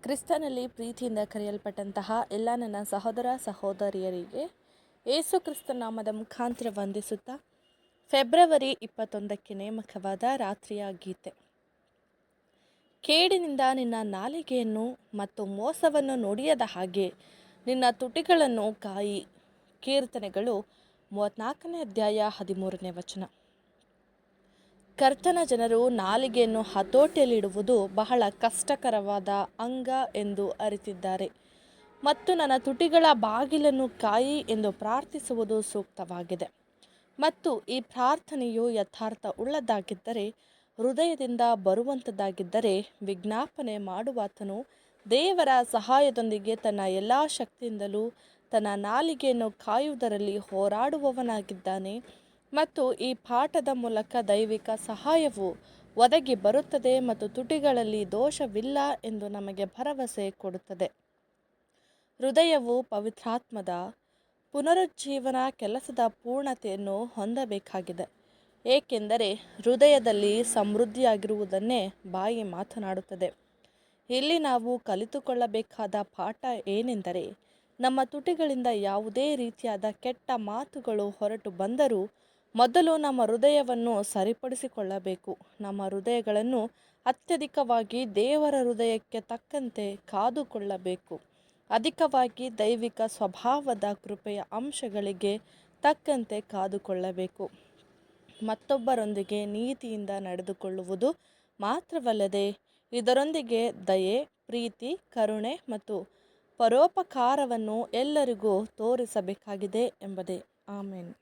ಕ್ರಿಸ್ತನಲ್ಲಿ ಪ್ರೀತಿಯಿಂದ ಕರೆಯಲ್ಪಟ್ಟಂತಹ ಎಲ್ಲ ನನ್ನ ಸಹೋದರ ಸಹೋದರಿಯರಿಗೆ ಯೇಸು ಕ್ರಿಸ್ತ ನಾಮದ ಮುಖಾಂತರ ವಂದಿಸುತ್ತಾ ಫೆಬ್ರವರಿ 21ಕ್ಕೆ ನೇಮಕವಾದ ರಾತ್ರಿಯ ಗೀತೆ. ಕೇಡಿನಿಂದ ನಿನ್ನ ನಾಲಿಗೆಯನ್ನು ಮತ್ತು ಮೋಸವನ್ನು ನುಡಿಯದ ಹಾಗೆ ನಿನ್ನ ತುಟಿಗಳನ್ನು ಕಾಯಿ. ಕೀರ್ತನೆಗಳು 34ನೇ ಅಧ್ಯಾಯ 13ನೇ ವಚನ. ಕರ್ತನ ಜನರು ನಾಲಿಗೆಯನ್ನು ಹತೋಟಿಯಲ್ಲಿಡುವುದು ಬಹಳ ಕಷ್ಟಕರವಾದ ಅಂಗ ಎಂದು ಅರಿತಿದ್ದಾರೆ ಮತ್ತು ನನ್ನ ತುಟಿಗಳ ಬಾಗಿಲನ್ನು ಕಾಯಿ ಎಂದು ಪ್ರಾರ್ಥಿಸುವುದು ಸೂಕ್ತವಾಗಿದೆ. ಮತ್ತು ಈ ಪ್ರಾರ್ಥನೆಯು ಯಥಾರ್ಥ ಉಳ್ಳದಾಗಿದ್ದರೆ, ಹೃದಯದಿಂದ ಬರುವಂಥದ್ದಾಗಿದ್ದರೆ, ವಿಜ್ಞಾಪನೆ ಮಾಡುವಾತನು ದೇವರ ಸಹಾಯದೊಂದಿಗೆ ತನ್ನ ಎಲ್ಲ ಶಕ್ತಿಯಿಂದಲೂ ತನ್ನ ನಾಲಿಗೆಯನ್ನು ಕಾಯುವುದರಲ್ಲಿ ಹೋರಾಡುವವನಾಗಿದ್ದಾನೆ. ಮತ್ತು ಈ ಪಾಠದ ಮೂಲಕ ದೈವಿಕ ಸಹಾಯವು ಒದಗಿ ಬರುತ್ತದೆ ಮತ್ತು ತುಟಿಗಳಲ್ಲಿ ದೋಷವಿಲ್ಲ ಎಂದು ನಮಗೆ ಭರವಸೆ ಕೊಡುತ್ತದೆ. ಹೃದಯವು ಪವಿತ್ರಾತ್ಮದ ಪುನರುಜ್ಜೀವನ ಕೆಲಸದ ಪೂರ್ಣತೆಯನ್ನು ಹೊಂದಬೇಕಾಗಿದೆ, ಏಕೆಂದರೆ ಹೃದಯದಲ್ಲಿ ಸಮೃದ್ಧಿಯಾಗಿರುವುದನ್ನೇ ಬಾಯಿ ಮಾತನಾಡುತ್ತದೆ. ಇಲ್ಲಿ ನಾವು ಕಲಿತುಕೊಳ್ಳಬೇಕಾದ ಪಾಠ ಏನೆಂದರೆ, ನಮ್ಮ ತುಟಿಗಳಿಂದ ಯಾವುದೇ ರೀತಿಯಾದ ಕೆಟ್ಟ ಮಾತುಗಳು ಹೊರಟು ಬಂದರೂ ಮೊದಲು ನಮ್ಮ ಹೃದಯವನ್ನು ಸರಿಪಡಿಸಿಕೊಳ್ಳಬೇಕು. ನಮ್ಮ ಹೃದಯಗಳನ್ನು ಅತ್ಯಧಿಕವಾಗಿ ದೇವರ ಹೃದಯಕ್ಕೆ ತಕ್ಕಂತೆ ಕಾದುಕೊಳ್ಳಬೇಕು. ಅಧಿಕವಾಗಿ ದೈವಿಕ ಸ್ವಭಾವದ ಕೃಪೆಯ ಅಂಶಗಳಿಗೆ ತಕ್ಕಂತೆ ಕಾದುಕೊಳ್ಳಬೇಕು. ಮತ್ತೊಬ್ಬರೊಂದಿಗೆ ನೀತಿಯಿಂದ ನಡೆದುಕೊಳ್ಳುವುದು ಮಾತ್ರವಲ್ಲದೆ ಇದರೊಂದಿಗೆ ದಯೆ, ಪ್ರೀತಿ, ಕರುಣೆ ಮತ್ತು ಪರೋಪಕಾರವನ್ನು ಎಲ್ಲರಿಗೂ ತೋರಿಸಬೇಕಾಗಿದೆ ಎಂಬುದೇ. ಆಮೆನ್.